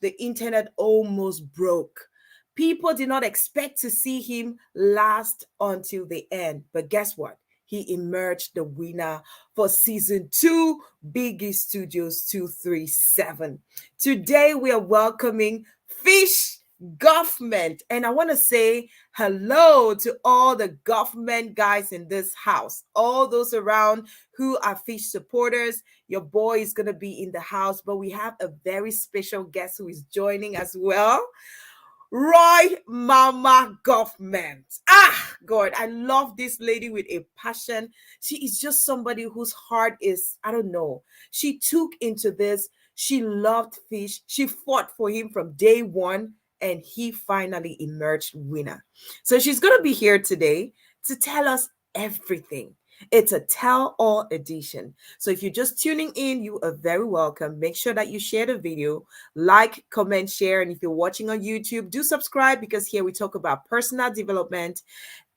the internet almost broke. People did not expect to see him last until the end. But guess what? He emerged the winner for season two, Biggy Studios 237. Today we are welcoming Fish Government. And I want to say hello to all the government guys in this house, all those around who are Fish supporters. Your boy is going to be in the house, but we have a very special guest who is joining as well. Mamah Gophmen. Ah, God, I love this lady with a passion. She is just somebody whose heart is, I don't know. She took into this. She loved Fish. She fought for him from day one, and he finally emerged winner. So she's going to be here today to tell us everything. It's a tell-all edition. So if you're just tuning in, you are very welcome. Make sure that you share the video, like, comment, share. And if you're watching on YouTube, do subscribe because here we talk about personal development,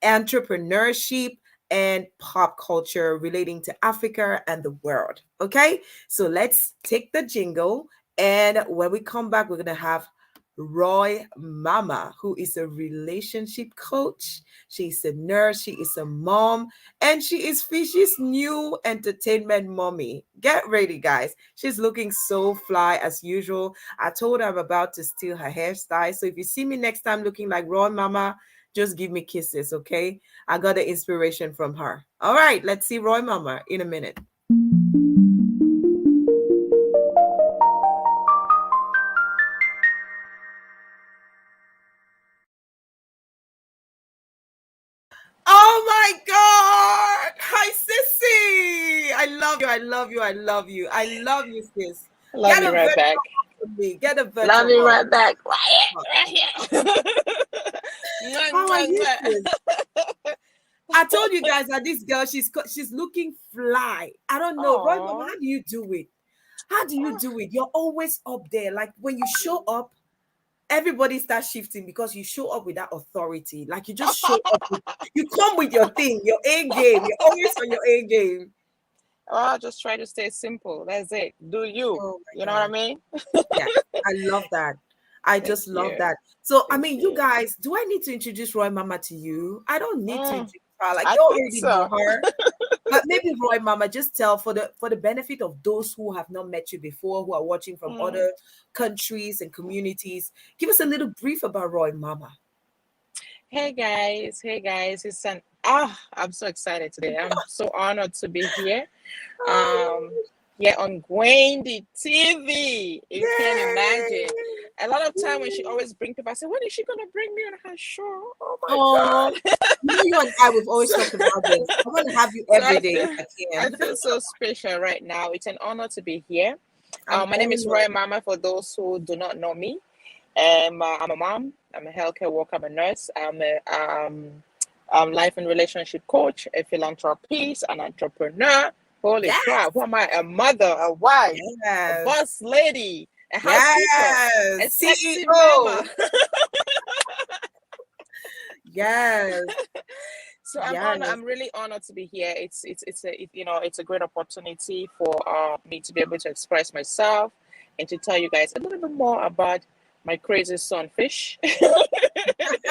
entrepreneurship, and pop culture relating to Africa and the world. Okay, so let's take the jingle. And when we come back, we're going to have Mamah, who is a relationship coach. She's a nurse, she is a mom, and she is Fish's new entertainment mommy. Get ready, guys. She's looking so fly as usual. I told her I'm about to steal her hairstyle. So if you see me next time looking like Mamah, just give me kisses, okay? I got the inspiration from her. All right, let's see Mamah in a minute. Oh my God! Hi, Sissy! I love you. I love you. I love you. I love you, sis. Love you right back. Me. Get a virtual Love you hug. right back. Right here. How are you, sis? I told you guys that this girl, she's looking fly. I don't know, Mamah, how do you do it? How do you do it? You're always up there. Like when you show up, everybody starts shifting because you show up with that authority. Like you just show up. You come with your thing, your A game. You're always on your A game. Well, just try to stay simple. That's it. Do you? Oh You know what I mean? Yeah, I love that. I just love that. So, I mean, you guys, do I need to introduce Mamah to you? I don't need to introduce her. Like, I you think already so. know her. But maybe Mamah, just tell for the benefit of those who have not met you before, who are watching from other countries and communities, give us a little brief about Mamah. Hey guys, it's I'm so excited today. I'm so honored to be here. Yeah, on Gwendy TV. You can't imagine. A lot of time when she always bring people, I say, when is she gonna bring me on her show? Oh my God. You and I, we've always talked about this. I want to have you every day. I feel so special right now. It's an honor to be here. My name is Mamah for those who do not know me. I'm a mom. I'm a healthcare worker. I'm a nurse. I'm a life and relationship coach, a philanthropist, an entrepreneur. Holy crap! Who am I? A mother, a wife, a boss lady, a housekeeper, a sexy mama. So I'm really honored to be here. It's a great opportunity for me to be able to express myself and to tell you guys a little bit more about my crazy son Fish. Fish Government.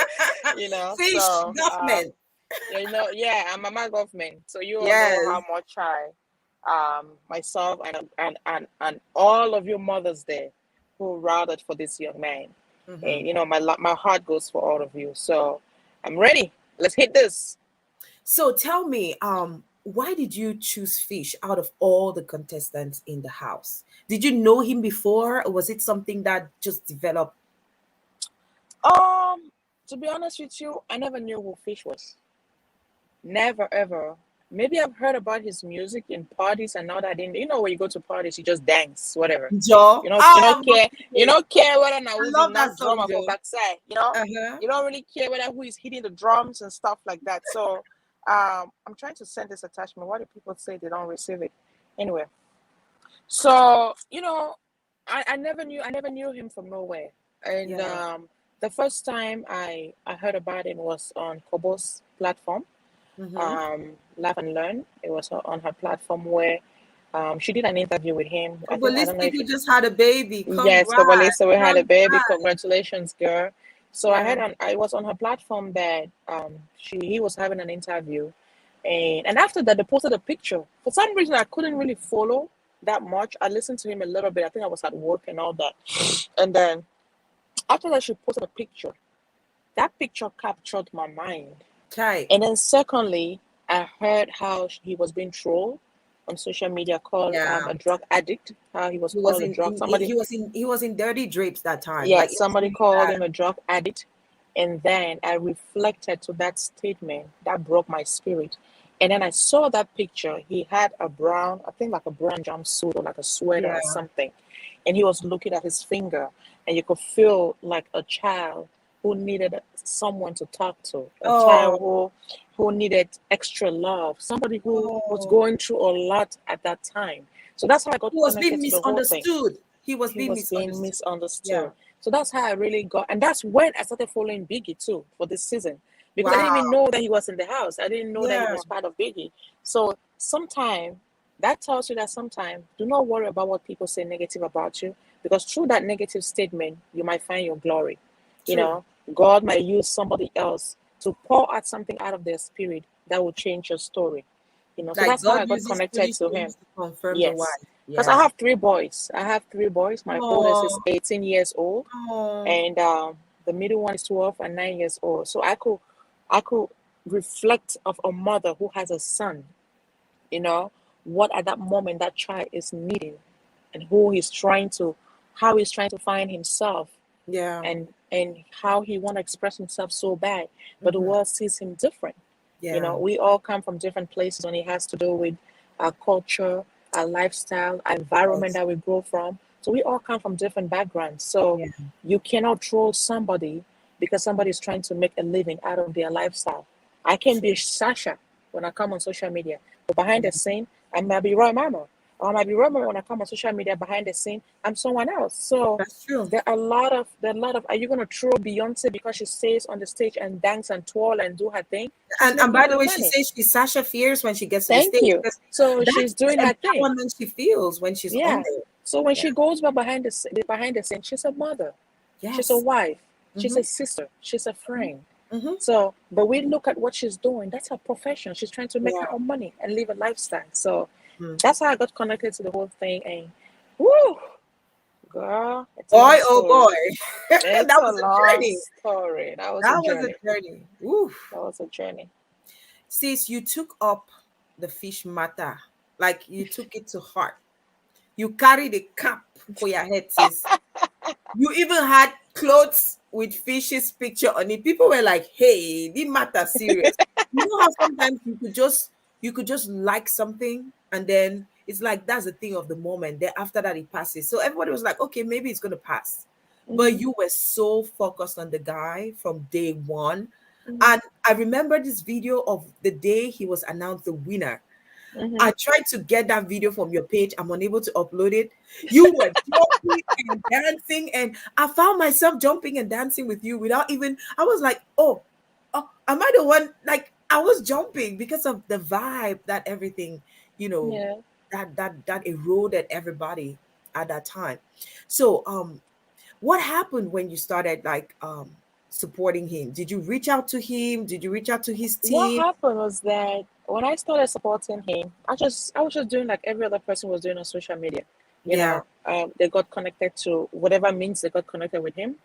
I'm Mamah Gophmen. So you all know how much myself and all of you mothers there who routed for this young man. And my heart goes for all of you. So I'm ready. Let's hit this. So tell me, why did you choose Fish out of all the contestants in the house? Did you know him before, or was it something that just developed? To be honest with you, I never knew who Fish was. Never ever. Maybe I've heard about his music in parties and all that. When you go to parties, you just dance, whatever. You don't care. You don't care whether now who's in that drummer for backside. You don't really care whether who is hitting the drums and stuff like that. So I'm trying to send this attachment. Why do people say they don't receive it? Anyway. So, I never knew him from nowhere. And the first time I heard about him was on Kobo's platform. Laugh and Learn. It was on her platform where She did an interview with him. I don't know if you just had a baby. Yes, Congrats. Kobalisa, we had a baby. Congrats. Congratulations, girl. So Yeah. I was on her platform that he was having an interview, and after that they posted a picture. For some reason I couldn't really follow that much. I listened to him a little bit. I think I was at work and all that. And then after that she posted a picture. That picture captured my mind. Okay. And then secondly, I heard how he was being trolled on social media, called a drug addict. How he was called a drug. He was in Dirty Drapes that time. Yeah, Like, somebody called him a drug addict. And then I reflected to that statement that broke my spirit. And then I saw that picture. He had a brown, I think like a brown jumpsuit or like a sweater or something. And he was looking at his finger, and you could feel like a child who needed someone to talk to, a child who needed extra love, somebody who was going through a lot at that time. So that's how I got connected to the whole thing. He was being misunderstood. Yeah. So that's how I really got, and that's when I started following Biggy too for this season, because I didn't even know that he was in the house. I didn't know that he was part of Biggy. So sometimes that tells you that sometimes do not worry about what people say negative about you, because through that negative statement you might find your glory. You know, God might use somebody else to pour out something out of their spirit that will change your story. You know, so that's how I got connected to him. Yes, because I have 3 boys. My oldest is 18 years old, and the middle one is 12 and 9 years old. So I could reflect of a mother who has a son. You know, what at that moment that child is needing, and how he's trying to find himself. Yeah. And how he want to express himself so bad, but the world sees him different. Yeah. You know, we all come from different places when it has to do with our culture, our lifestyle, our environment that we grow from. So we all come from different backgrounds. So you cannot troll somebody because somebody is trying to make a living out of their lifestyle. I can be Sasha when I come on social media, but behind the scene, I might be Roy Mama. Or I might be Roman when I come on social media. Behind the scene, I'm someone else. So that's true. There are a lot of. Are you gonna throw Beyonce because she stays on the stage and dance and twirl and do her thing? And by the way, she says she's Sasha Fierce when she gets to the stage. Thank you. So she's doing her thing. Empowerment she feels when she's on there. So when she goes behind the scene, she's a mother. Yes. She's a wife. She's a sister. She's a friend. So, but we look at what she's doing. That's her profession. She's trying to make her own money and live a lifestyle. So that's how I got connected to the whole thing. And woo, girl, boy, that was a journey. Story. That was a journey. Oof. That was a journey. Sis, you took up the Fhish matter, like you took it to heart. You carried a cap for your head, sis. You even had clothes with Phish's picture on it. People were like, "Hey, this matter serious." You know how sometimes you could just like something, and then it's like that's the thing of the moment. Then after that, it passes. So everybody was like, "Okay, maybe it's gonna pass," but you were so focused on the guy from day one. And I remember this video of the day he was announced the winner. I tried to get that video from your page. I'm unable to upload it. You were jumping and dancing, and I found myself jumping and dancing with you without even. I was like, "Oh, am I the one?" Like I was jumping because of the vibe that everything, that eroded everybody at that time. So, what happened when you started supporting him? Did you reach out to him? Did you reach out to his team? What happened was that when I started supporting him, I was just doing like every other person was doing on social media. You know, they got connected to whatever means they got connected with him.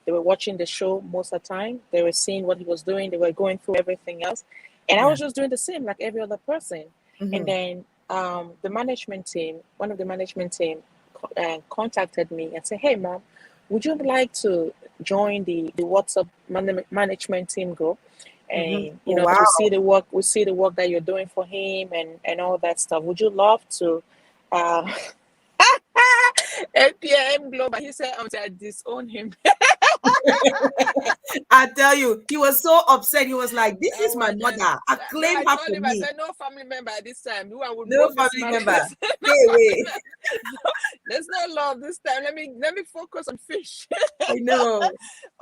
They were watching the show most of the time. They were seeing what he was doing. They were going through everything else. And I was just doing the same like every other person. And then one of the management team contacted me and said, "Hey, Mom, would you like to join the WhatsApp management team group? And to see the work, we see the work that you're doing for him and all that stuff. Would you love to APM Global?" He said, "I disown him." I tell you, he was so upset. He was like, "This is my mother. I claim her for me." I said, "No family member at this time. Who I would no family member. Stay away. There's no love this time. Let me focus on Fish." I know.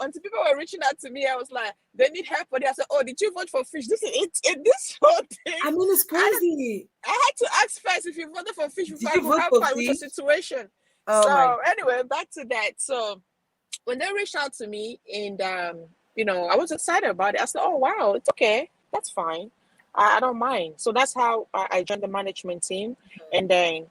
Until people were reaching out to me, I was like, they need help for this. I said, oh, did you vote for Fhish? This is it. This whole thing. I mean, it's crazy. I had to ask first if you voted for Fhish before I could help her with the situation. Oh so anyway, back to that. So when they reached out to me, and you know, I was excited about it. I said, oh wow, it's okay, that's fine. I don't mind. So that's how I joined the management team, and then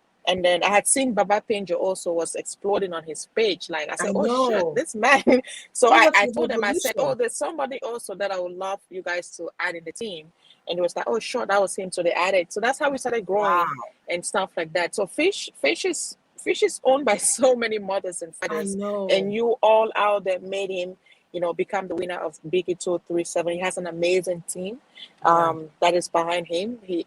I had seen Baba Penjo also was exploding on his page. Like I said, oh shit, this man. So I told them, I said, oh, there's somebody also that I would love you guys to add in the team. And it was like, oh sure, that was him. So they added. So that's how we started growing and stuff like that. So Fhish is owned by so many mothers and fathers. And you all out there made him, you know, become the winner of BIGGY237. He has an amazing team that is behind him. He,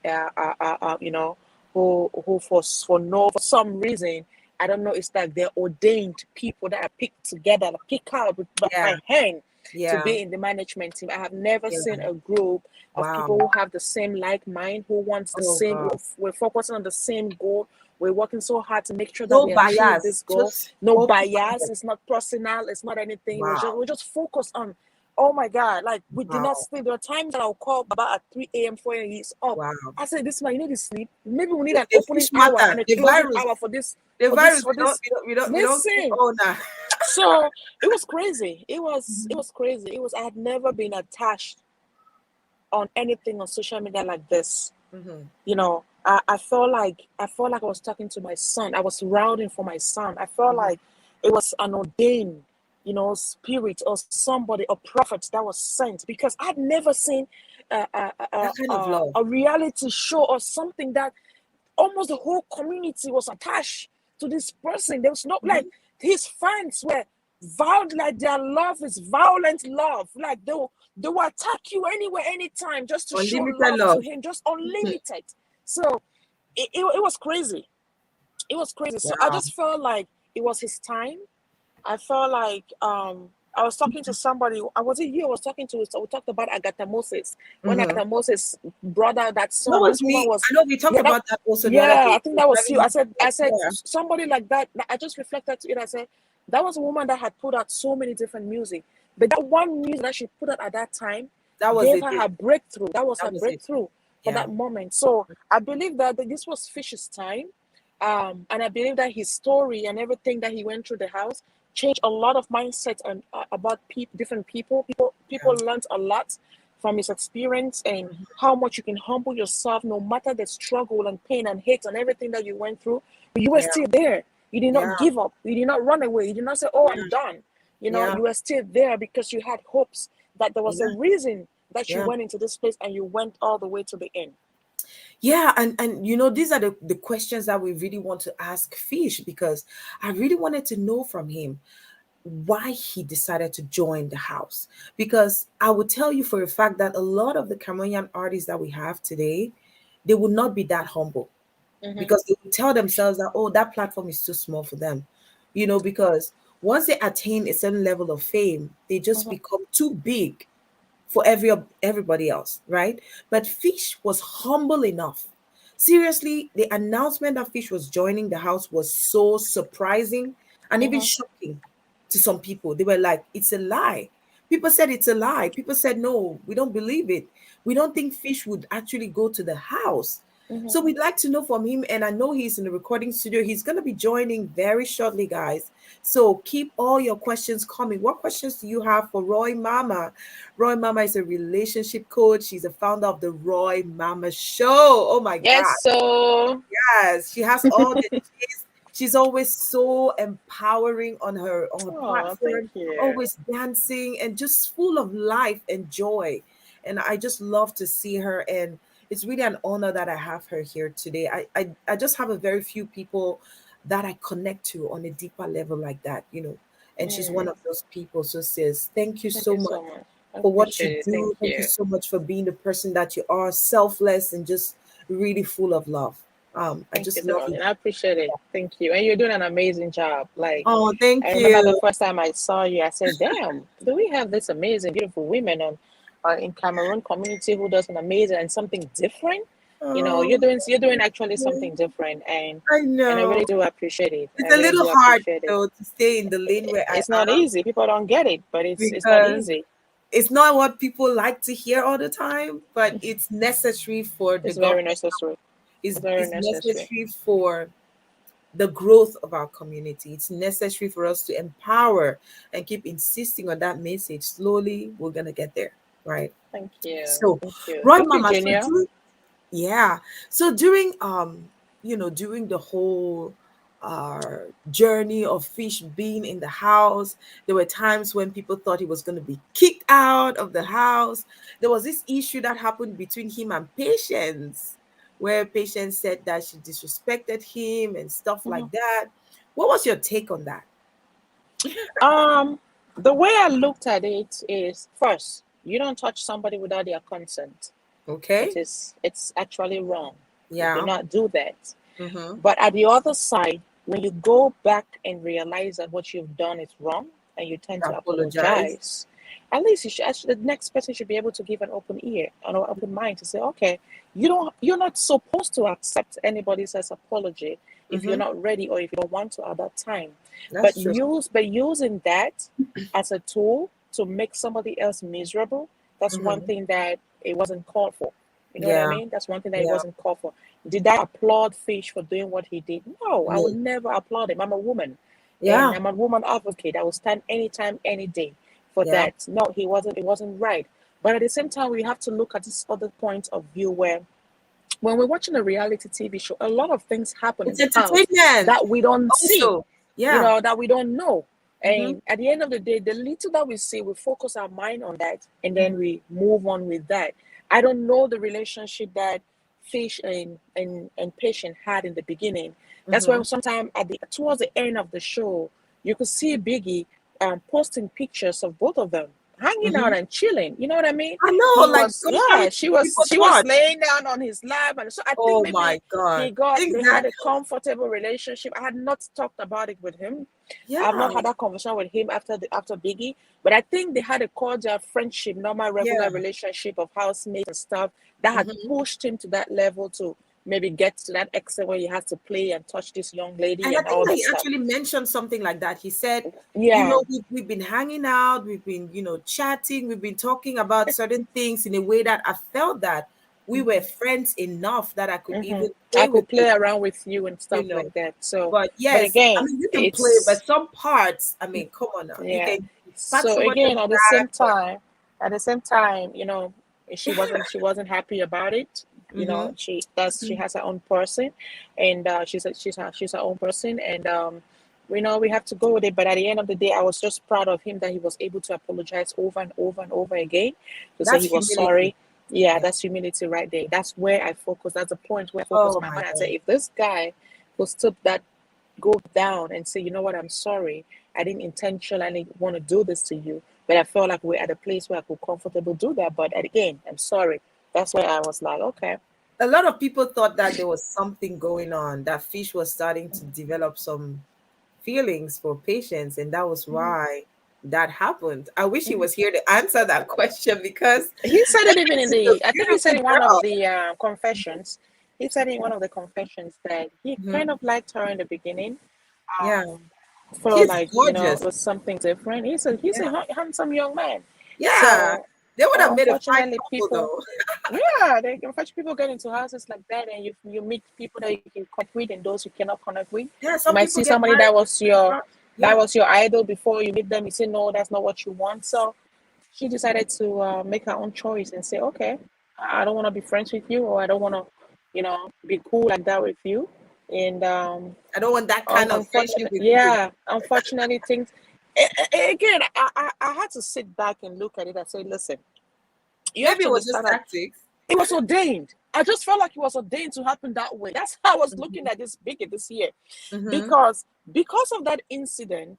you know, who for some reason, I don't know, it's like they're ordained people that are picked together, picked out by hand to be in the management team. I have never seen a group of people who have the same like mind, who wants the same. We're focusing on the same goal. We're working so hard to make sure that we achieve this goal. No bias. It's not personal. It's not anything. We're just focused on. Oh my God! Like we did not sleep. There are times that I'll call Baba at 3 a.m., 4 a.m. He's up. I said, "This man, you need to sleep. Maybe we need an opening hour and a closing hour for this. The virus. We don't. Oh no. So it was crazy. It was crazy. I had never been attached on anything on social media like this. You know, I felt like I was talking to my son. I was routing for my son. I felt like it was an ordained, you know, spirit or somebody, a prophet that was sent, because I'd never seen a reality show or something that almost the whole community was attached to this person. There was not like his fans were vowed, like their love is violent love. Like they will attack you anywhere, anytime, just to show love to him, just unlimited. So it was crazy. It was crazy. So I just felt like it was his time. I felt like I was talking to somebody. I was talking to. So we talked about Agatha Moses. When Agatha Moses brought out that song, that was me. I know we talked about that also. Yeah, I think that was you. I said somebody like that. I just reflected to it. I said that was a woman that had put out so many different music, but that one music that she put out at that time gave her her breakthrough. That was her breakthrough for that moment. So I believe that this was Phish's time, and I believe that his story and everything that he went through the house changed a lot of mindset and about different people. People learned a lot from his experience, and how much you can humble yourself no matter the struggle and pain and hate and everything that you went through. But you were still there. You did not give up. You did not run away. You did not say, oh, I'm done. You know, you were still there because you had hopes that there was a reason that you went into this place, and you went all the way to the end. Yeah, and you know, these are the questions that we really want to ask Fhish, because I really wanted to know from him why he decided to join the house. Because I would tell you for a fact that a lot of the Cameroonian artists that we have today, they would not be that humble, because they would tell themselves that, oh, that platform is too small for them, you know, because once they attain a certain level of fame, they just become too big for everybody else, right? But Fhish was humble enough. Seriously, the announcement that Fhish was joining the house was so surprising and even shocking to some people. They were like, it's a lie. People said it's a lie. People said, no, we don't believe it. We don't think Fhish would actually go to the house. So we'd like to know from him, and I know he's in the recording studio. He's going to be joining very shortly, guys. So keep all your questions coming. What questions do you have for Roy Mamah? Roy Mamah is a relationship coach. She's a founder of the Roy Mamah Show. Oh my God. So yes, she has all the she's always so empowering on her platform, always dancing and just full of life and joy. And I just love to see her, and it's really an honor that I have her here today. I just have a very few people that I connect to on a deeper level like that, you know, and she's one of those people. So sis, thank you so much for what you do. Thank you so much for being the person that you are, selfless and just really full of love. I just love you. I appreciate it. Thank you. And you're doing an amazing job. Like, oh, thank you. I remember the first time I saw you, I said, damn, do we have this amazing, beautiful women in Cameroon community who does an amazing and something different? You know, Oh, you're doing actually something different, and I I really know. do appreciate it. It's I a really little do hard appreciate it. though to stay in the lane where I It's not am easy. People don't get it, but it's not because easy. it's not what people like to hear all the time, but it's necessary for the It's very government. necessary. Very It's necessary. necessary for the growth of our community. It's necessary for us to empower and keep insisting on that message. Slowly, we're gonna get there, right? Thank you. So, Thank you. right, Thank you, Mama. So Junior. yeah. So during during the whole journey of Fish being in the house, there were times when people thought he was going to be kicked out of the house. There was this issue that happened between him and Patience, where Patience said that she disrespected him and stuff like Mhm. that. What was your take on that? Um, the way I looked at it is, first, you don't touch somebody without their consent. Okay. It's actually wrong. You do Yeah. not do that. Mm-hmm. But at the other side, when you go back and realize that what you've done is wrong and you tend to Apologize. apologize, at least you should actually, the next person should be able to give an open ear, an open mind to say, okay, you're not supposed to accept anybody else's apology if you're Mm-hmm. not ready or if you don't want to at that time. That's true. But using that as a tool to make somebody else miserable, that's one Mm-hmm. thing that it wasn't called for. You know what I Yeah. mean? That's one thing that it Yeah. wasn't called for. Did I applaud Fish for doing what he did? No, I would No. never applaud him. I'm a woman, and Yeah. I'm a woman advocate. I will stand anytime, any day for Yeah. that. No, he wasn't. It wasn't right. But at the same time, we have to look at this other point of view where, when we're watching a reality TV show, a lot of things happen in It's the house entertainment that we don't see, also. Yeah. that we don't know. Mm-hmm. And at the end of the day, the little that we see, we focus our mind on that and Mm-hmm. then we move on with that. I don't know the relationship that Fish and Patient had in the beginning. That's why Mm-hmm. sometimes towards the end of the show, you could see Biggy posting pictures of both of them hanging out Mm-hmm. and chilling. You know what I mean? I know, He like was, going people to she was watch. laying down on his lap, and so I think Oh maybe my God. they had a Exactly. comfortable relationship. I had not talked about it with him. I've Yeah. not had that conversation with him after Biggie, but I think they had a cordial friendship, normal regular Yeah. relationship of housemates and stuff that had Mm-hmm. pushed him to that level to maybe get to that extent where he has to play and touch this young lady And I and think all that that he stuff. actually mentioned something like that. He said, Yeah. we've been hanging out, we've been, chatting, we've been talking about certain things in a way that I felt that we were friends enough that I could Mm-hmm. even I play with could you, play around with you and you stuff know. like that. So, But but yes, I again, mean, you can play, it's but some parts, I mean, come on now. You yeah. can pat So somebody on again, the back, but at the same time, she wasn't happy about it. mm-hmm. She has her own person, and she's her own person, and we have to go with it. But at the end of the day, I was just proud of him that he was able to apologize over and over and over again to say That's he was humility. sorry. Yeah, Yeah. that's humility right there. That's where I focus. That's the point where I focus Oh my my mind and say, God. if this guy was stood that go down and say, you know what, I'm sorry. I didn't intentionally want to do this to you, but I felt like we're at a place where I could comfortably do that. But again, I'm sorry. That's why I was like, okay. A lot of people thought that there was something going on, that Fish was starting to develop some feelings for Patience, and that was Mhm, why that happened. I wish he mhm. was here to answer that question because He said it even in she's a I think he said beautiful in one of girl. the confessions, he said in one of the confessions that he Mhm. kind of liked her in the beginning. Yeah, Felt he's like, gorgeous. it was something different. He's Yeah, a handsome young man. yeah. So, They would have made a fine unfortunately, couple, though. yeah, unfortunately, people get into houses like that, and you meet people that you can connect with, and those you cannot connect with. Yeah, You some might people see get somebody married. that Yeah, was your idol before you meet them. You say no, that's not what you want. So she decided to make her own choice and say, okay, I don't want to be friends with you, or I don't want to, be cool like that with you. And I don't want that kind of friendship with you. unfortunately, things. Again, I had to sit back and look at it and say, listen, you have Maybe to it was just understand that tactics. it was ordained. I just felt like it was ordained to happen that way. That's how I was looking Hmm. at this Biggie this year, Hmm. because of that incident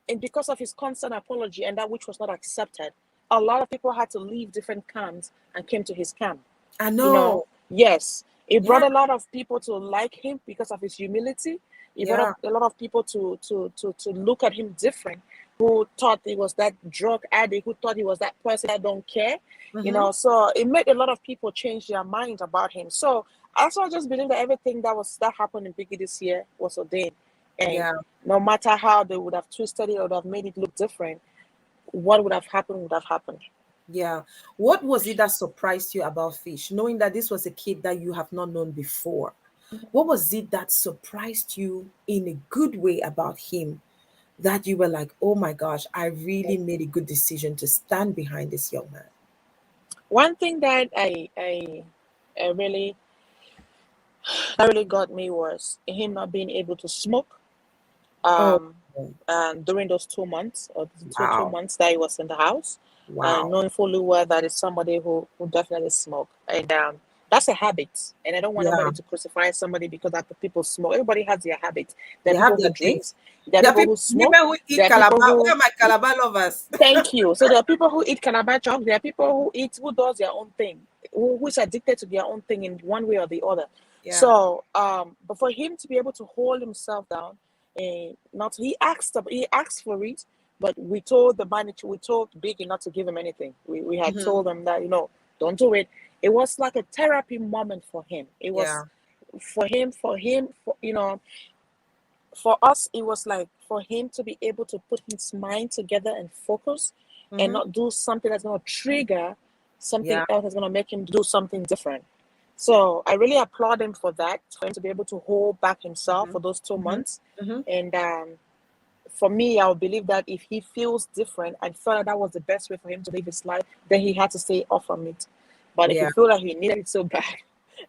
and because of his constant apology and that which was not accepted, a lot of people had to leave different camps and came to his camp. I You know, know. yes, it Yeah, brought a lot of people to like him because of his humility. It brought yeah. a lot of people to look at him different, who thought he was that drug addict, who thought he was that person that don't care. Hmm. So it made a lot of people change their minds about him. So I also just believe that everything that happened in Biggie this year was ordained, and Yeah. no matter how they would have twisted it or would have made it look different, what would have happened. Yeah. What was it that surprised you about Fish, knowing that this was a kid that you have not known before? What was it that surprised you in a good way about him, that you were like, oh my gosh, I really made a good decision to stand behind this young man? One thing that I really that really got me was him not being able to smoke Oh, um during those 2 months or two wow. months that he was in the house, and Wow. knowing fully well that is somebody who definitely smoke, and that's a habit, and I don't want Yeah. nobody to crucify somebody because that people smoke. Everybody has their habit. There They are have people their who things. drinks, there are There are people people, who smoke, women who eat there are people calabar. Where who are my calabar lovers? thank you. So there are people who eat calabar chops, there are people who does their own thing, who's addicted to their own thing in one way or the other. Yeah. So but for him to be able to hold himself down, and not he asked for it, but we told the manager, we told Biggie not to give him anything. We had Hmm. told him that, don't do it. It was like a therapy moment for him. It Yeah. was for us, it was like for him to be able to put his mind together and focus, and Hmm. not do something that's going to trigger something Yeah. else that's going to make him do something different. So I really applaud him for that, for him to be able to hold back himself Hmm. for those two Hmm. months. Hmm. And for me, I would believe that if he feels different and felt like that was the best way for him to live his life, then he had to stay off from it. But if he Yeah. feel like he needed it so bad,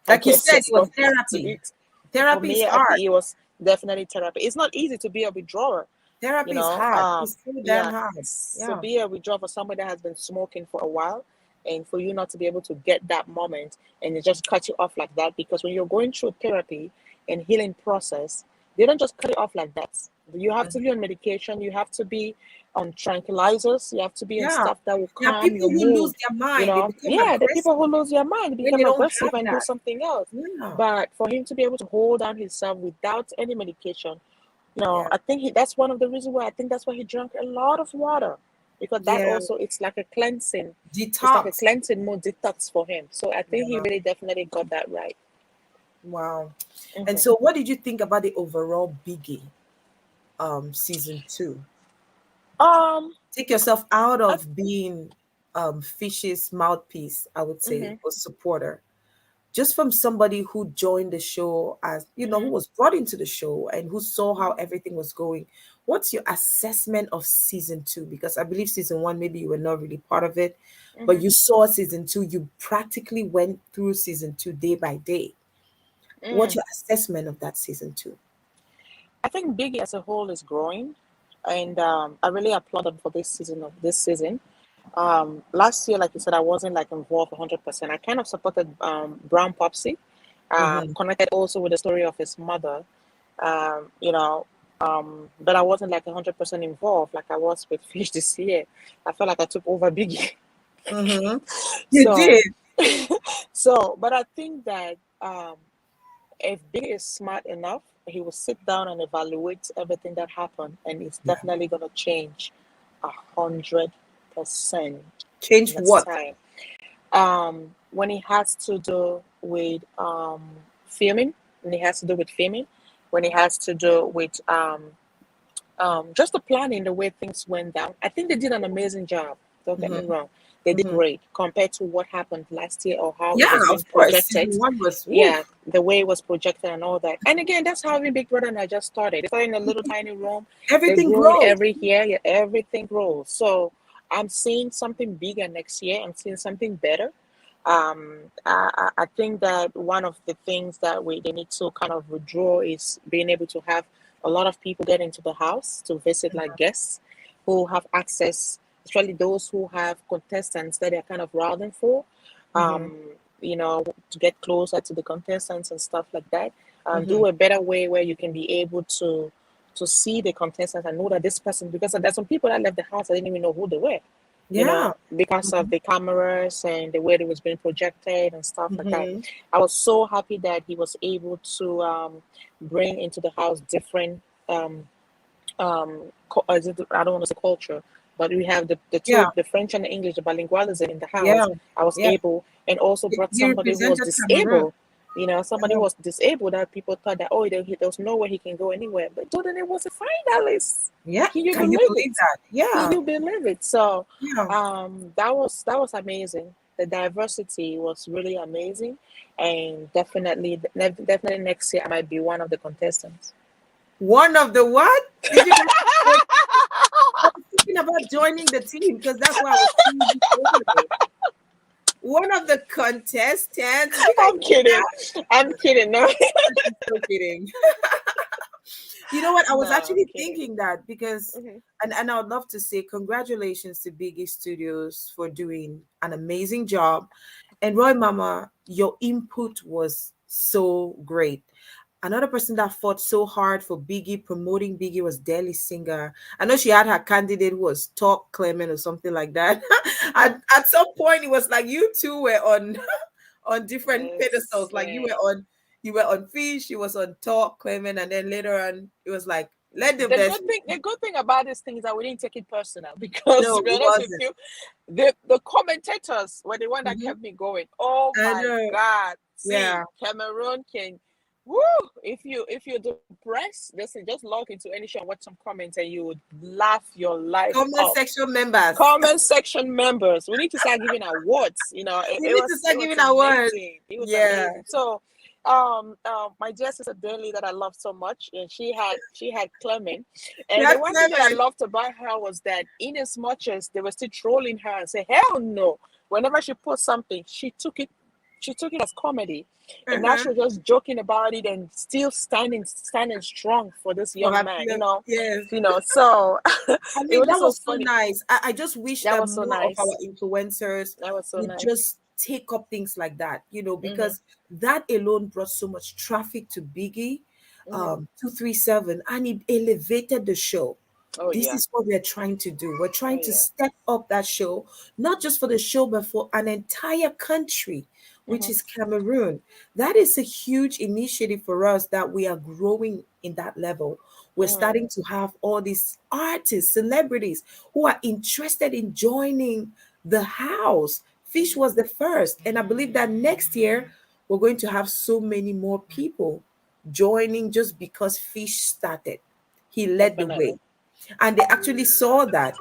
I Like you guess said, it just was don't have to therapy. eat. For Therapy is me, I hard. think it was definitely therapy. It's not easy to be a withdrawer, Therapy is hard. It's so damn yeah. hard. So Yeah. be a withdrawer for somebody that has been smoking for a while, and for you not to be able to get that moment and it just cut you off like that. Because when you're going through therapy and healing process, they don't just cut it off like that. You have to be on medication, you have to be on tranquilizers, you have to be on Yeah. stuff that will There are calm people your who lose mood. their mind. They become Yeah, the aggressive people who lose their mind when they become don't aggressive have and do that. something else. Yeah. But for him to be able to hold down himself without any medication, Yeah. I think that's one of the reasons why I think that's why he drank a lot of water, because that Yeah. also it's like a cleansing, it's like a Detox. cleansing mood detox for him. So I think he Yeah. really definitely got that right. Wow. And Hmm. so what did you think about the overall Biggie season 2? Um, Take yourself out I, of being Fish's mouthpiece, I would say, hmm or supporter. Just from somebody who joined the show, as you know, who hmm was brought into the show and who saw how everything was going. What's your assessment of season 2? Because I believe season 1, maybe you were not really part of it, but hmm you saw season 2, you practically went through season 2 day by day. What's mm. your assessment of that season 2? I think Biggie as a whole is growing, and I really applaud him for this season. Last year, like you said, I wasn't like involved 100%. I kind of supported Brown Popsy, Mm-hmm. connected also with the story of his mother, um, you know, but I wasn't like 100% involved like I was with Fish this year. I felt like I took over Biggie. Mm-hmm. You So, did. but I think that if Biggie is smart enough, he will sit down and evaluate everything that happened, and it's Yeah. definitely gonna change 100% Change next what? time. When it has to do with filming, when it has to do with filming, when it has to do with just the planning, the way things went down. I think they did an amazing job. Don't get me Mm-hmm. wrong. They did Mm-hmm. great compared to what happened last year or how it Yeah, was being of course. projected. Season 1 was woo. Yeah, the way it was projected and all that. And again, that's how even Big Brother and I just started. They started in a little tiny room. They're Everything growing grows. every year. Yeah, everything grows. So I'm seeing something bigger next year. I'm seeing something better. I think that one of the things that they need to kind of withdraw is being able to have a lot of people get into the house to visit, like guests who have access, especially those who have contestants that they're kind of routing for. Mm-hmm. Um, to get closer to the contestants and stuff like that. Mm-hmm. Do a better way where you can be able to see the contestants and know that this person, because there's some people that left the house I didn't even know who they were, Yeah. because of Mm-hmm. the cameras and the way it was being projected and stuff like that. Mm-hmm. I was so happy that he was able to bring into the house different I don't want to say culture, but we have the Yeah. two, the French and the English, the bilingualism in the Yeah. house. I was Yeah. able, and also brought He somebody who was represented Cameroon. disabled. You know, somebody was disabled that people thought that, oh, there was no way he can go anywhere. But Jordan, it was a finalist. Yeah. Can you Can you believe believe it? that? Can Yeah. you believe it? So Yeah. that was amazing. The diversity was really amazing. And definitely next year I might be one of the contestants. One of the what? Did you guys I was thinking about joining the team because that's why I was seeing you earlier. One of the contestants. You guys I'm kidding. I'm kidding. No. I'm so kidding. You know what? I was No, I'm actually kidding. thinking that because, Mhm. and I would love to say congratulations to Biggy Studios for doing an amazing job. And Roy Mama, your input was so great. Another person that fought so hard for Biggie, promoting Biggie, was Daily Singer. I know she had her candidate who was Talk Clement or something like that. At some point, it was like you two were on on different pedestals. Like you were on Fish, you was on Talk Clement, and then later on it was like let the best. The good thing about this thing is that we didn't take it personal because No, to be it honest with wasn't. you, the commentators were the one that Mhm. kept me going. Oh I my know. God. See, Yeah. Cameroon can woo, if you're depressed, listen, just log into any show and watch some comments and you would laugh your life Comment off. section members. Comment section members. We need to start giving awards. You know, We need to it start was giving awards. amazing. It was Yeah. amazing. So my dear sister Daily that I love so much, and she had Clement. And the That's one thing that I Clement. loved about her was that in as much as they were still trolling her and say, hell no, whenever she put something, she took it as comedy. And now Uh-huh. she was just joking about it and still standing strong for this For young her man, yes. So I it mean, was that just so was so funny. nice. I just wish That that was so more of our nice. influencers That was so would nice. just take up things like that, Mm-hmm. because that alone brought so much traffic to Biggie Mm-hmm. 237, and it elevated the show. Oh This yeah. is what we're trying to do. We're Oh trying to yeah. step up that show, not just for the show, but for an entire country, which Mm-hmm. is Cameroon. That is a huge initiative for us that we are growing in that level. We're Mm-hmm. starting to have all these artists, celebrities who are interested in joining the house. Fish was the first, and I believe that next year we're going to have so many more people joining just because Fish started. He led the Definitely. way, and they actually saw that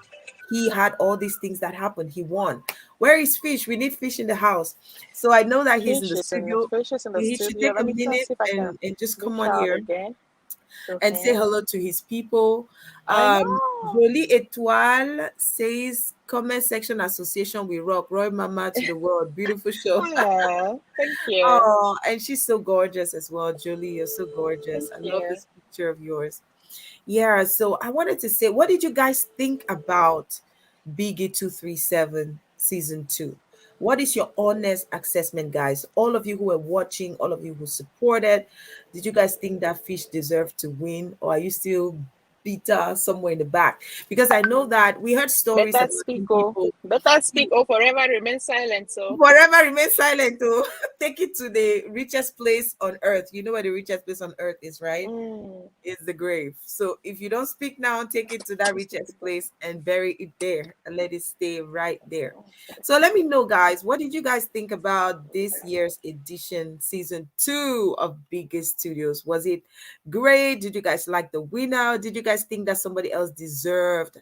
he had all these things that happened. He won. Where is Fish? We need Fish in the house. So I know that he's in the studio. Fish is in the He should studio. take Let a me try minute see if I can and just come reach on out here again. and say Okay. hello to his people. I know. Jolie Etoile says, comment section association we rock. Roy Mama to the world. Beautiful show. Oh, thank you. Oh, and she's so gorgeous as well. Jolie, you're so gorgeous. Thank I love you. this picture of yours. Yeah, so I wanted to say, what did you guys think about BIGGY237 season 2? What is your honest assessment, guys? All of you who are watching, all of you who supported, did you guys think that Fish deserved to win, or are you still bitter somewhere in the back? Because I know that we heard stories Better about speak, some oh. people. Better speak, oh. Forever remain silent, so. Forever remain silent to take it to the richest place on earth. You know where the richest place on earth is, right? Mm. Is the grave. So if you don't speak now, take it to that richest place and bury it there and let it stay right there. So let me know, guys, what did you guys think about this year's edition, season 2 of Biggest Studios? Was it great? Did you guys like the winner? Did you guys think that somebody else deserved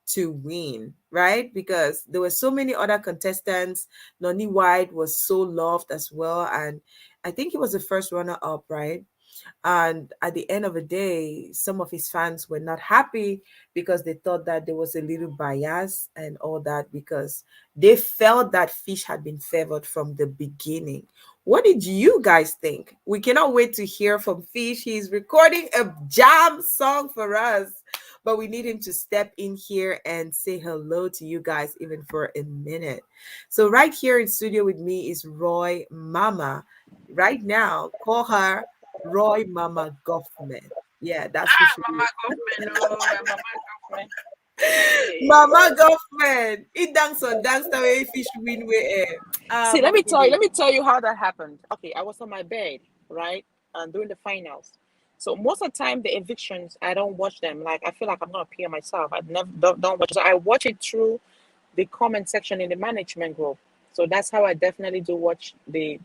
to win, right? Because there were so many other contestants. Noni White was so loved as well, and I think he was the first runner up, right? And at the end of the day, some of his fans were not happy because they thought that there was a little bias and all that, because they felt that Fish had been favored from the beginning. What did you guys think? We cannot wait to hear from Fish. He's recording a jam song for us, but we need him to step in here and say hello to you guys, even for a minute. So, right here in studio with me is Roy Mama. Right now, call her Roy Mamah Gophmen. Yeah, that's who she is. Mamah Gophmen, oh, Mamah Gophmen. Mamah Gophmen. It dance on dance the way Fish win way. See, Mama Gophmen. let me tell you how that happened. Okay, I was on my bed, right? And during the finals. So most of the time the evictions, I don't watch them. Like I feel like I'm gonna appear myself. I never don't watch it. So I watch it through the comment section in the management group. So that's how I definitely do watch the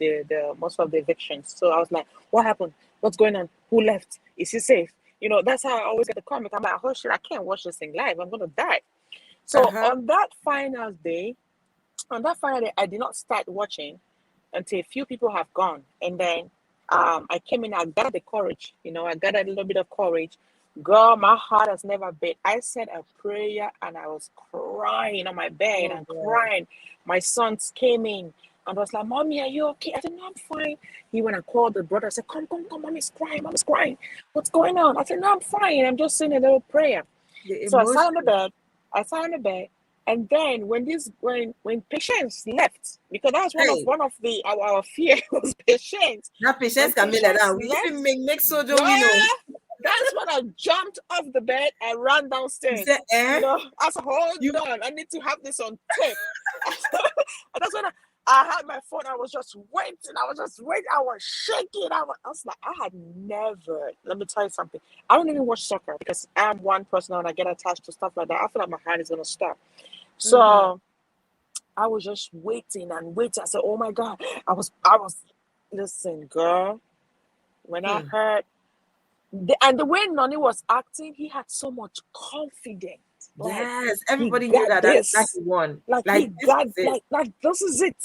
most of the evictions. So I was like, what happened? What's going on? Who left? Is he safe? You know, that's how I always get the comic. I'm like, oh shit, I can't watch this thing live. I'm gonna die. So Uh-huh. on that final day, I did not start watching until a few people have gone. And then I came in, I gathered the courage, I gathered a little bit of courage. Girl, my heart has never beat. I said a prayer and I was crying on my bed Oh and God. crying. My sons came in and was like, Mommy, are you okay? I said, No, I'm fine. He went and called the brother. I said, Come, Mommy's crying, Mommy's crying. What's going on? I said, No, I'm fine. I'm just saying a little prayer. The So I sat on the emotion. bed. And then when patients left, because that was Hey, one of the our fear was patients. that When patience can be like patients that. We even left, make sojo, girl, we know. that's when I jumped off the bed and ran You downstairs. say, I said, hold You on, I need to have this on tape. And that's when I had my phone. I was just waiting. I was shaking. I was like, I had never. Let me tell you something. I don't even watch soccer because I'm one person and I get attached to stuff like that. I feel like my heart is gonna stop. mm-hmm. So I was just waiting and waiting. I said, "Oh my God!" I was. Listen, girl. When I Hmm. heard the way Nani was acting, he had so much confidence. Like Yes, he everybody knew got that this. he won. Like he Like this got is it. like this is it.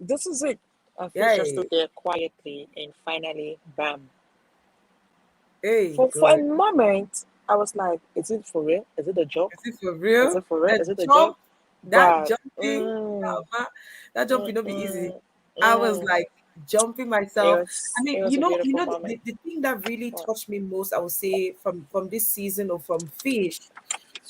This is it. And Fish just Yay. stood there quietly and finally, bam. Hey, For a God. moment, I was like, "Is it for real? Is it a Is joke? it for Is real? it for real? The Is it a joke?" jump, that But jumping, that jumping don't be easy. mm, I was mm, like jumping it myself. I was mean, it was a beautiful the thing that really moment. touched me most, I would say, from this season or from Fish,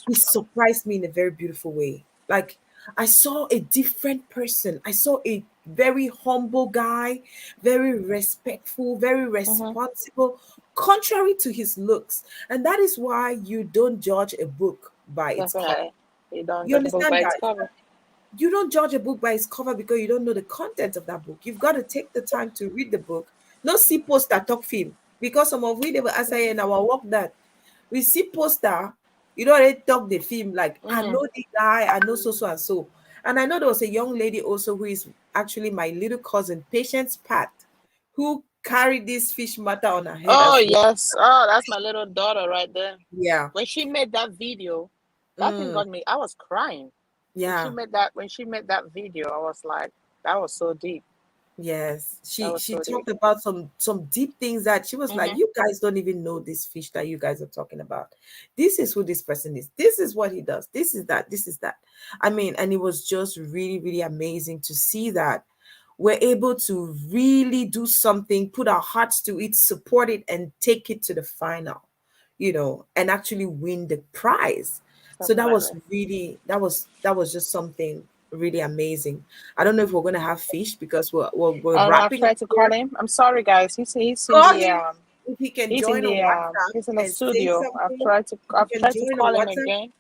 he surprised me in a very beautiful way. Like I saw a different person. I saw a very humble guy, very respectful, very Mm-hmm. responsible, contrary to his looks. And that is why you don't judge a book by its cover. Definitely. You don't You judge a book understand, by its guys? cover. You don't judge a book by its cover because you don't know the content of that book. You've got to take the time to read the book. Not see poster talk film. Because some of we they will answer in our work that we see poster, you don't already talk the film like I Mm. know the guy, I know so and so. And I know there was a young lady also who is actually my little cousin, Patience Pat, who carried this fish matter on her head Oh as well. yes. Oh, that's my little daughter right there. Yeah. When she made that video, that thing Mm, got me. I was crying. yeah. When she made that video, I was like, that was so deep. Yes, That she was she so deep. talked about some deep things that she was like, Mm-hmm. you guys don't even know this fish that you guys are talking about. This is who this person is. This is what he does. This is that. This is that. I mean, and it was just really, really amazing to see that we're able to really do something, put our hearts to it, support it, and take it to the final, and actually win the prize. So that was Definitely. really that was just something really amazing. I don't know if we're gonna have Fish because we're I've wrapping up tried to call here. him. I'm sorry, guys. Call him if he can join on He's WhatsApp in the and say studio. something. If he I've can tried to join on call him WhatsApp again,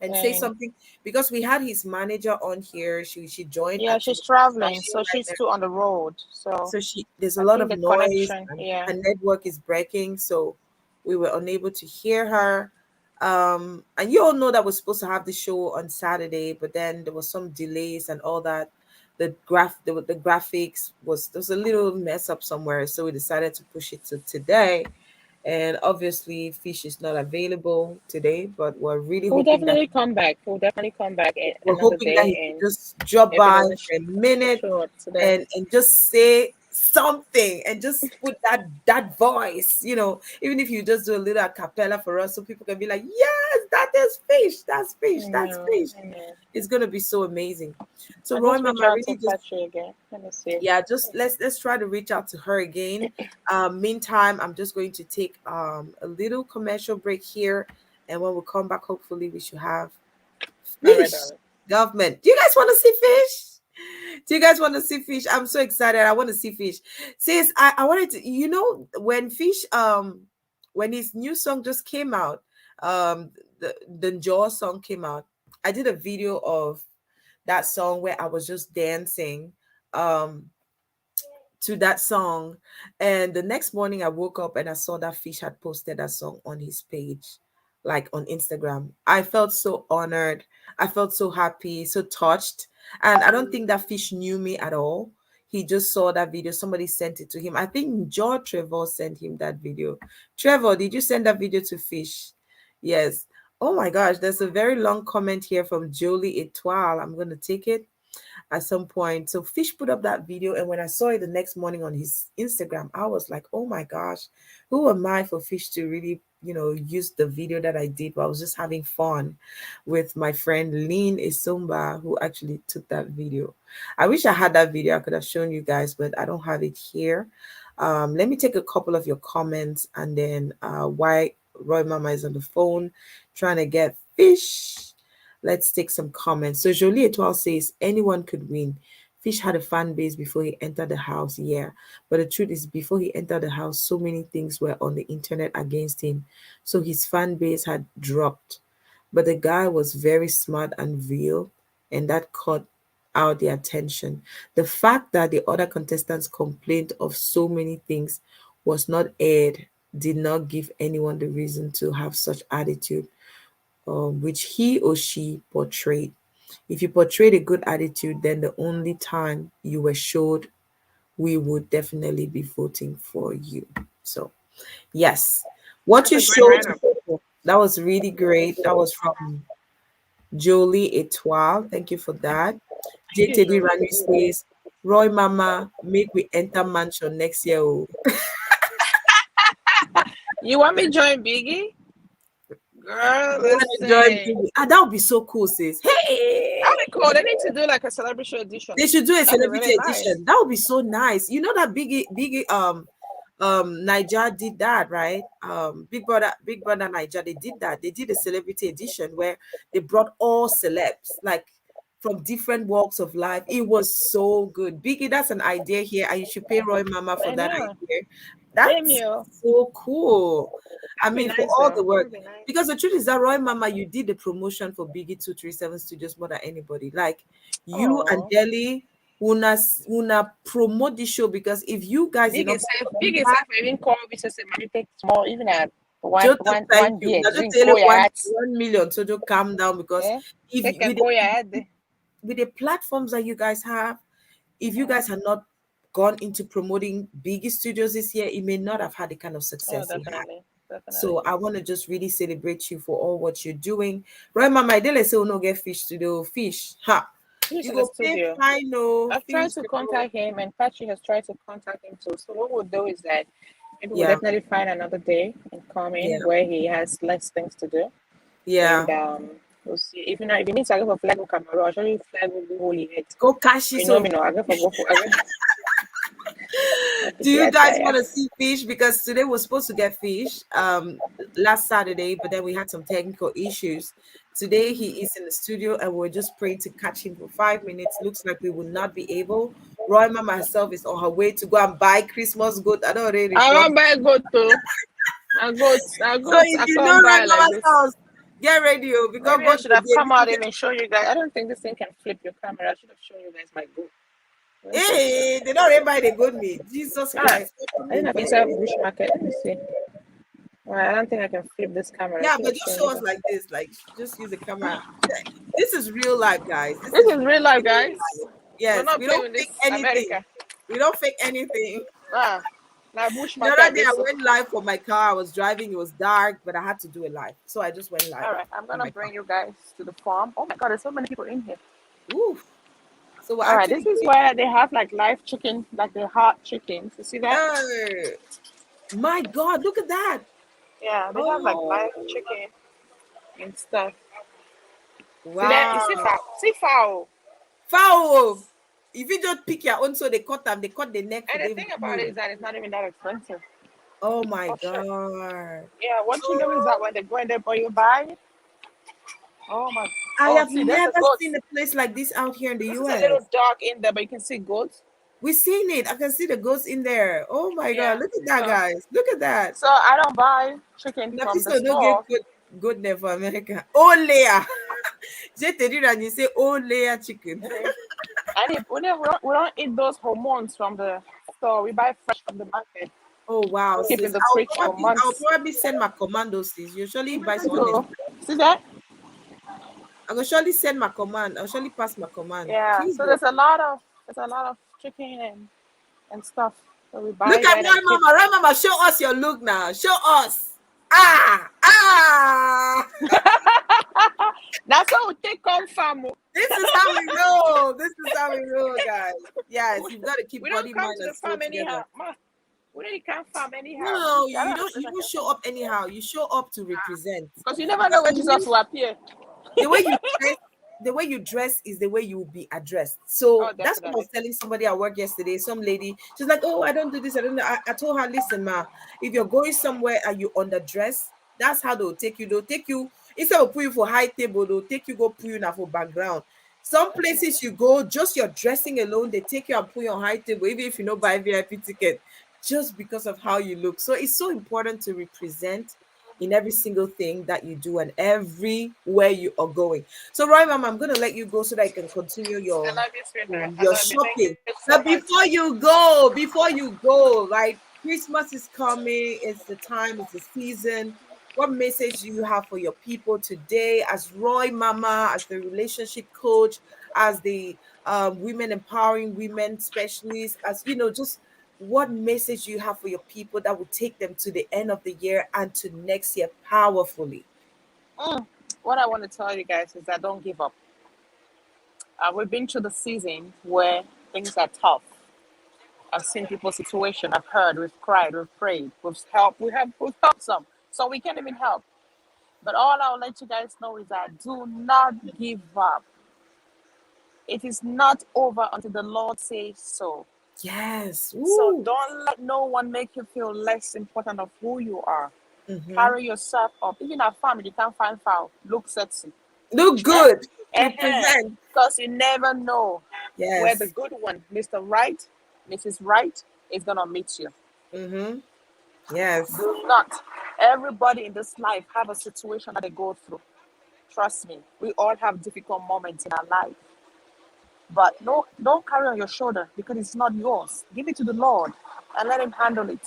and say and something because we had his manager on here. She joined yeah, she's actually. traveling, Crashing so right she's now. still on the road. So So there's a I lot think of the noise connection, and yeah. her network is breaking, so we were unable to hear her. And you all know that we're supposed to have the show on Saturday, but then there was some delays and all that. The graphics there was a little mess up somewhere, so we decided to push it to today. And obviously, Fish is not available today, but we're really He'll hoping that definitely come back. He'll definitely come back we're another hoping that day, he could and just drop if he by doesn't for a minute show up today. and just say something and just put that voice, even if you just do a little a cappella for us so people can be like, yes, that is Fish, that's Fish, that's Fish. I know. It's gonna be so amazing. So I Roy just reach Mama out to really just Patrick again. Let me see. yeah, just let's try to reach out to her again. Meantime, I'm just going to take a little commercial break here, and when we come back, hopefully we should have All right, Fish darling. Government. Do you guys want to see Fish? Do you guys want to see Fish? I'm so excited. I want to see Fish. Sis, I wanted to, when Fish, when his new song just came out, the Jaw song came out. I did a video of that song where I was just dancing to that song. And the next morning I woke up and I saw that Fish had posted that song on his page, like on Instagram. I felt so honored. I felt so happy, so touched. And I don't think that Fish knew me at all. He just saw that video. Somebody sent it to him. I think George Trevor sent him that video. Trevor, did you send that video to Fish? Yes. Oh my gosh, there's a very long comment here from Jolie Etoile. I'm going to take it at some point. So Fish put up that video, and when I saw it the next morning on his Instagram, I was like, oh my gosh, who am I for Fish to really, use the video that I did? But I was just having fun with my friend Lynn Isumba, who actually took that video. I wish I had that video. I could have shown you guys, but I don't have it here. Let me take a couple of your comments, and then why Roy Mama is on the phone trying to get Fish. Let's take some comments. So Jolie Etoile says, anyone could win. Fish had a fan base before he entered the house. Yeah. But the truth is, before he entered the house, so many things were on the internet against him. So his fan base had dropped. But the guy was very smart and real, and that caught out the attention. The fact that the other contestants complained of so many things was not aired did not give anyone the reason to have such attitude. Which he or she portrayed. If you portrayed a good attitude, then the only time you were showed, we would definitely be voting for you. So, yes, what you showed, that was really great. That was from Jolie Etoile. Thank you for that. JTD Rani says, Roy Mama, make we enter mansion next year. You want me to join Biggie? Girl, that would be so cool, sis. Hey, that'd be cool. They need to do like a celebrity edition. They should do a celebrity edition. Nice. That would be so nice. You know that Biggie Niger did that, right? Big Brother Niger, they did that. They did a celebrity edition where they brought all celebs, like from different walks of life. It was so good. Biggie, that's an idea here, and you should pay Roy Mama for that idea. That's so cool. I mean, for all the work. Because the truth is that Roy Mama, you did the promotion for BIGGY237 Studios more than anybody. Like you and Deli, una promote the show, because if you guys Biggie even call me to say maybe take small, even at one year. Just tell 1 million, so just calm down, because with the platforms that you guys have, if you guys had not gone into promoting Biggy Studios this year, it may not have had the kind of success it had. So I want to just really celebrate you for all what you're doing. Right, Mama, I didn't say no get Fish studio. Fish, ha. You go pay. I know. I've tried to contact him, and Patrick has tried to contact him too. So what we'll do is that maybe we'll definitely find another day and come in where he has less things to do. Yeah. And we'll see. If you need to go for flag or Cameroon, I'll show you flag will be holy head. Go cash it. No, I go for Do you guys want to see Fish? Because today we're supposed to get Fish last Saturday, but then we had some technical issues. Today he is in the studio, and we're just praying to catch him for 5 minutes. Looks like we will not be able. Roy Mama herself is on her way to go and buy Christmas goat. I want to buy a goat too. A goat. So if you know Roy Mama's house, get ready, because I should have come out and show you guys. I don't think this thing can flip your camera. I should have shown you guys my goat. Hey, they don't everybody they good me. Jesus Christ. I didn't have to sell Bush Market. Let me see. Well, I don't think I can flip this camera. Yeah, but just show us like this. Like, just use the camera. This is real life, guys. This is real life, guys. Yes, we don't fake anything. America. We don't fake anything. Now Bush Market. The other day I went live for my car. I was driving. It was dark, but I had to do it live. So I just went live. All right, I'm going to bring you guys to the farm. Oh, my God, there's so many people in here. Ooh. So all right, this is where they have like live chicken, like the hot chickens. You see that? My God, look at that. Yeah, they have like live chicken and stuff. Wow. See that? You see fowl. Fowl. If you just pick your own, so they cut them, they cut the neck. And the thing about it is that it's not even that expensive. Oh my God. Sure. Yeah, what you do is that when they go in there, boy, you buy it. Oh my! I have never seen a place like this out here in the US. It's a little dark in there, but you can see goats. We've seen it. I can see the goats in there. Oh my God! Look at that, guys. Look at that. So I don't buy chicken from the store. Don't get good name for America. Oh, Leia. And you say, oh, Leia chicken. And we don't eat those hormones from the store. We buy fresh from the market. Oh wow! Keep in the fridge for months. I'll probably send my commandos. Usually buy something. See that? I'm gonna surely send my command. I'll surely pass my command. Yeah. Please So go. there's a lot of chicken and stuff. So we buy Look at that and Roy keep. Mama. Roy Mama, show us your look now. Show us. Ah. That's how we take on fam. This is how we roll. This is how we roll, guys. Yes, you've got to keep We body, don't come mind, to and the soul farm anyhow. together. We don't come farm anyhow. No, you don't show up anyhow. You show up to represent. Because you never Because know when Jesus will appear. the way you dress, the way you dress is the way you will be addressed. So Oh, that's what I was definitely. telling somebody at work yesterday. Some lady, she's like, "Oh, I don't do this. I don't know." I told her, "Listen, ma, if you're going somewhere and you underdress, that's how they'll take you. They'll take you instead of put you for high table. They'll take you go put you now for background. Some places you go, just your dressing alone, they take you and put you on high table, even if you don't buy VIP ticket, just because of how you look. So it's so important to represent in every single thing that you do and everywhere you are going. So, Roy, Mama, I'm going to let you go so that I can continue I love you, sweetheart. I your love you. Thank you shopping. so But much. before you go, right? Christmas is coming. It's the time. It's the season. What message do you have for your people today, as Roy Mama, as the relationship coach, as the women empowering women specialist, as just what message do you have for your people that will take them to the end of the year and to next year powerfully? What I want to tell you guys is that don't give up. We've been through the season where things are tough. I've seen people's situation. I've heard. We've cried. We've prayed. We've helped. We've helped some. So we can't even help. But all I'll let you guys know is that do not give up. It is not over until the Lord says so. Yes. So Ooh. don't let no one make you feel less important of who you are. Mm-hmm. Carry yourself up. Even our family, you can't find foul. Look sexy. Look good. Represent. Because you never know where the Yes. good one, Mr. Right, Mrs. Right, is going to meet you. Mm-hmm. Yes. Do not. Everybody in this life have a situation that they go through. Trust me, we all have difficult moments in our life. But no, don't carry on your shoulder because it's not yours. Give it to the Lord and let Him handle it.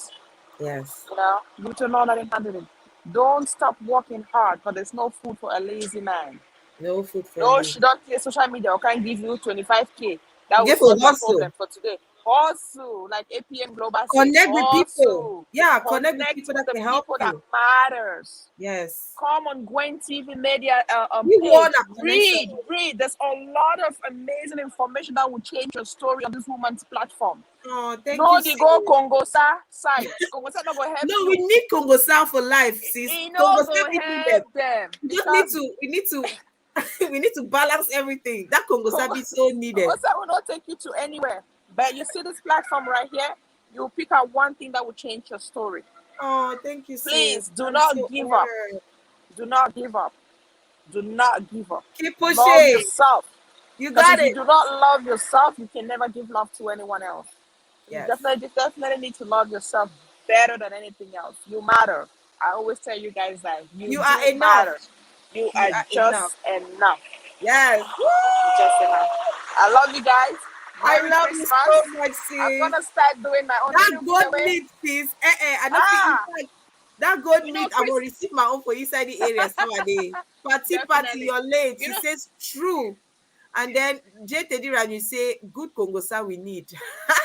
Yes. Give it to the Lord and let Him handle it. Don't stop working hard because there's no food for a lazy man. No food for No, you. she don't play social media or can't give you 25K. That will Give a solve your hustle. problem for today. Hustle, like APM Global says. Connect with people. Hustle. Yeah, connect with Connect people with that the can help people that you. matters. Yes. Come on Gwen TV media We want page. a connection. Read. There's a lot of amazing information that will change your story on this woman's platform. Oh, thank you, No, they go sis. Congosa side. Congosa not going to help No, you. we need Congo Sound for life, sis. He Congo no go Sound need them. help them We just because we need to we need to balance everything. That Congo Sound is so needed. Congosa will not take you to anywhere. But you see this platform right here, you pick out one thing that will change your story. Oh, thank you, sis. Please do I'm not so give up. honored. Do not give up. Do not give up. Keep Love pushing. yourself. You Because got if you it. do not love yourself, you can never give love to anyone else. You Yes. definitely need to love yourself better than anything else. You matter. I always tell you guys that you You do are enough. matter. You You are are enough. just enough. Yes. Just enough. I love you guys. I Merry love you Christmas. so much, I'm sis. gonna start doing my own. Did That you give goat away? meat, sis. I don't feel Ah, inside. That goat you know, meat, I Chris. will receive my own for inside the area nowadays. Party, Definitely. you're late. You She know, says true. And then J Teddy you say, good Congosa we need.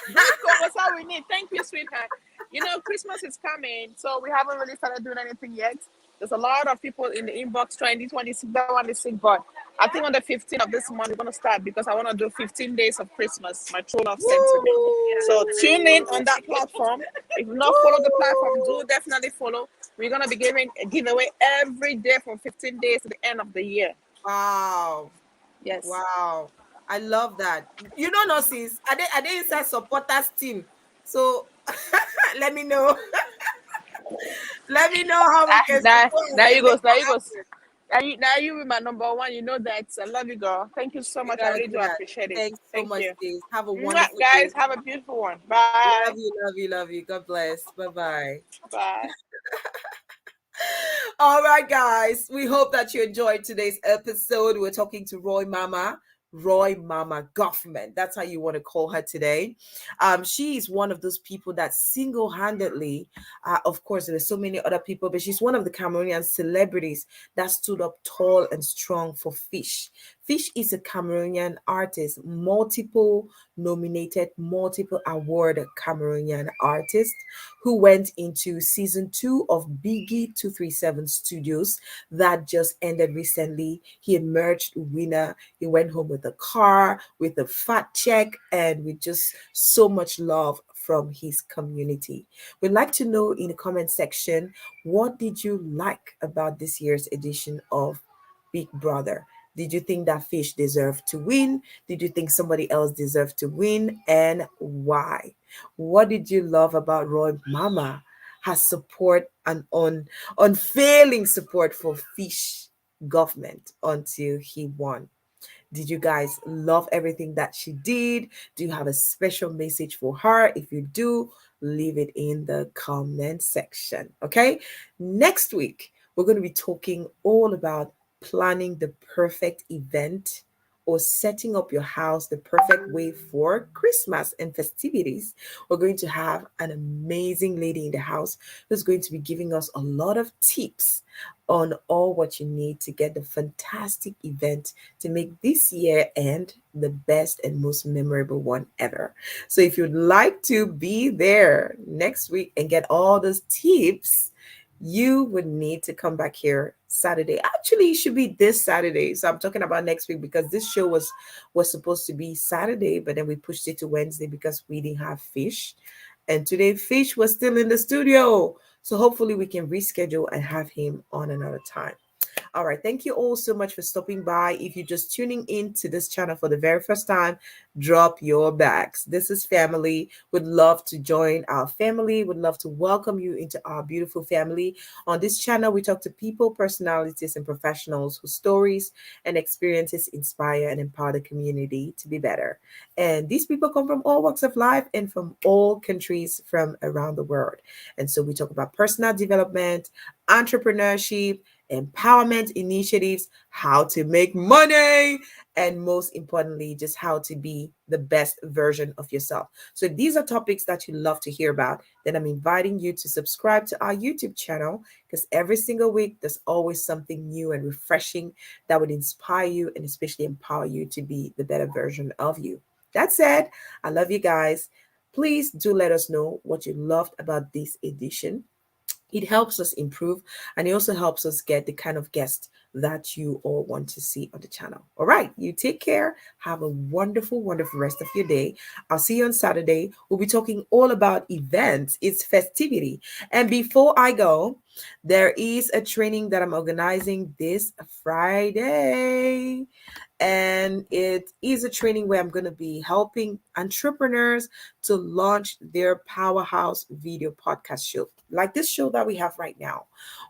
good conversation we need. Thank you, sweetheart. You know, Christmas is coming, so we haven't really started doing anything yet. There's a lot of people in the inbox trying this one is sick, that one is sick, but I think on the 15th of this month we're gonna start because I want to do 15 days of Christmas. My true love sent to me. So tune in on that platform. If you not follow the platform, do definitely follow. We're gonna be giving a giveaway every day for 15 days to the end of the year. Wow. Yes. Wow. I love that. You don't know, sis. Are they inside supporters team? So let me know. Let me know how we can Now, support now and you make go. Now it you go. happen. Now you be my number one. You know that. I love you, girl. Thank you so We much. I gotta really do do that. appreciate it. Thanks so Thank much, you. sis. Have a Mwah, wonderful day. guys, have a beautiful one. Bye. Love you, love you, love you. God bless. Bye-bye. Bye. All right, guys. We hope that you enjoyed today's episode. We're talking to Roy Mama. Roy Mamah Gophmen. That's how you want to call her today. She is one of those people that single-handedly, of course, there's so many other people, but she's one of the Cameroonian celebrities that stood up tall and strong for Fhish. Fhish is a Cameroonian artist, multiple nominated, multiple award Cameroonian artist who went into season 2 of BIGGY237 Studios that just ended recently. He emerged winner. He went home with a car, with a fat check, and with just so much love from his community. We'd like to know in the comment section, what did you like about this year's edition of Big Brother? Did you think that Fhish deserved to win? Did you think somebody else deserved to win? And why? What did you love about Roy Mamah? Her support and unfailing support for Fhish government until he won. Did you guys love everything that she did? Do you have a special message for her? If you do, leave it in the comment section. Okay. Next week, we're going to be talking all about planning the perfect event or setting up your house the perfect way for Christmas and festivities. We're going to have an amazing lady in the house who's going to be giving us a lot of tips on all what you need to get the fantastic event to make this year end the best and most memorable one ever. So if you'd like to be there next week and get all those tips, you would need to come back here Saturday. Actually, it should be this Saturday. So I'm talking about next week because this show was supposed to be Saturday, but then we pushed it to Wednesday because we didn't have Fhish. And today Fhish was still in the studio. So hopefully we can reschedule and have him on another time. All right. Thank you all so much for stopping by. If you're just tuning in to this channel for the very first time, drop your bags. This is family. Would love to join our family. Would love to welcome you into our beautiful family. On this channel, we talk to people, personalities, and professionals whose stories and experiences inspire and empower the community to be better. And these people come from all walks of life and from all countries from around the world. And so we talk about personal development, entrepreneurship, empowerment initiatives, how to make money, and most importantly, just how to be the best version of yourself. So if these are topics that you love to hear about, then I'm inviting you to subscribe to our YouTube channel because every single week there's always something new and refreshing that would inspire you and especially empower you to be the better version of you. That said, I love you guys. Please do let us know what you loved about this edition. It helps us improve and it also helps us get the kind of guest that you all want to see on the channel. All right, you take care. Have a wonderful, wonderful rest of your day. I'll see you on Saturday. We'll be talking all about events. It's festivity. And before I go, there is a training that I'm organizing this Friday. And it is a training where I'm going to be helping entrepreneurs to launch their powerhouse video podcast show. Like this show that we have right now.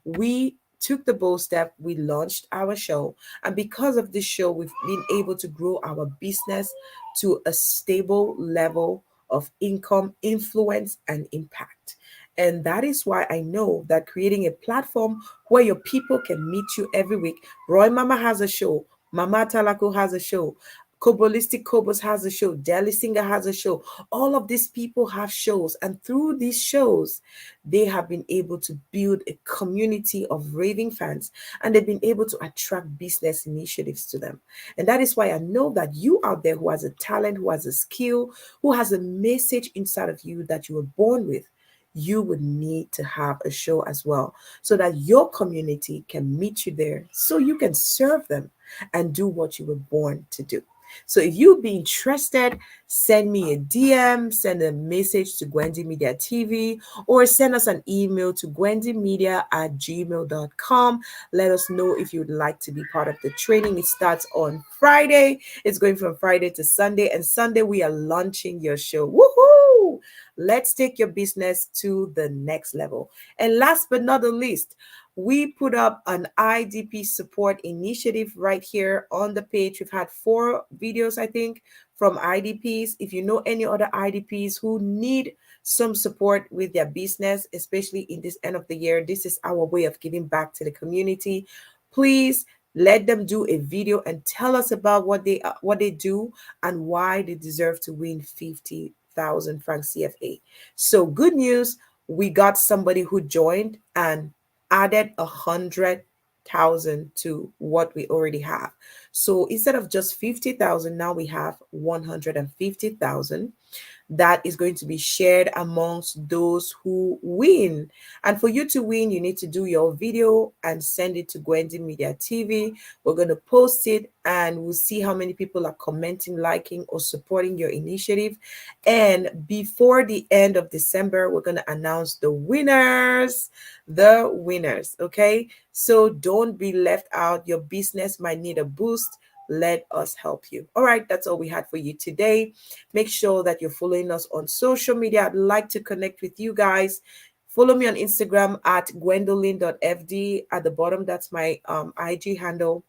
We took the bold step, we launched our show, and because of this show, we've been able to grow our business to a stable level of income, influence, and impact. And that is why I know that creating a platform where your people can meet you every week. Roy Mamah has a show. Mama Talako has a show. Kobolistic Kobos has a show. Deli Singer has a show. All of these people have shows. And through these shows, they have been able to build a community of raving fans. And they've been able to attract business initiatives to them. And that is why I know that you out there who has a talent, who has a skill, who has a message inside of you that you were born with, you would need to have a show as well so that your community can meet you there so you can serve them and do what you were born to do. So if you'd be interested, send me a DM, send a message to Gwendy Media TV, or send us an email to gwendymedia@gmail.com. Let us know if you'd like to be part of the training. It starts on Friday. It's going from Friday to Sunday, and Sunday we are launching your show. Woohoo! Let's take your business to the next level. And last but not the least, we put up an IDP support initiative right here on the page. We've had 4 videos, I think, from IDPs. If you know any other IDPs who need some support with their business, especially in this end of the year, this is our way of giving back to the community. Please Let them do a video and tell us about what they do and why they deserve to win 50,000 francs CFA. So good news, we got somebody who joined and added 100,000 to what we already have. So instead of just 50,000, now we have 150,000 that is going to be shared amongst those who win. And for you to win, you need to do your video and send it to Gwendy Media TV. We're going to post it and we'll see how many people are commenting, liking, or supporting your initiative. And before the end of December, we're going to announce the winners. The winners, okay? So don't be left out. Your business might need a boost. Let us help you. All right, that's all we had for you today. Make sure that you're following us on social media. I'd like to connect with you guys. Follow me on Instagram at gwendolyn.fd. At the bottom, that's my IG handle.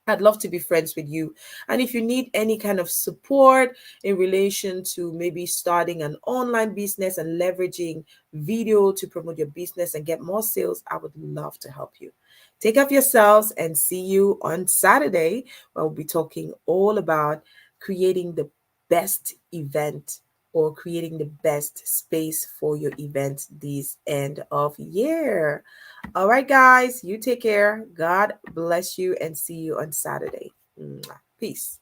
I'd love to be friends with you. And if you need any kind of support in relation to maybe starting an online business and leveraging video to promote your business and get more sales, I would love to help you. Take care of yourselves and see you on Saturday, where we'll be talking all about creating the best event or creating the best space for your event this end of year. All right, guys, you take care. God bless you and see you on Saturday. Peace.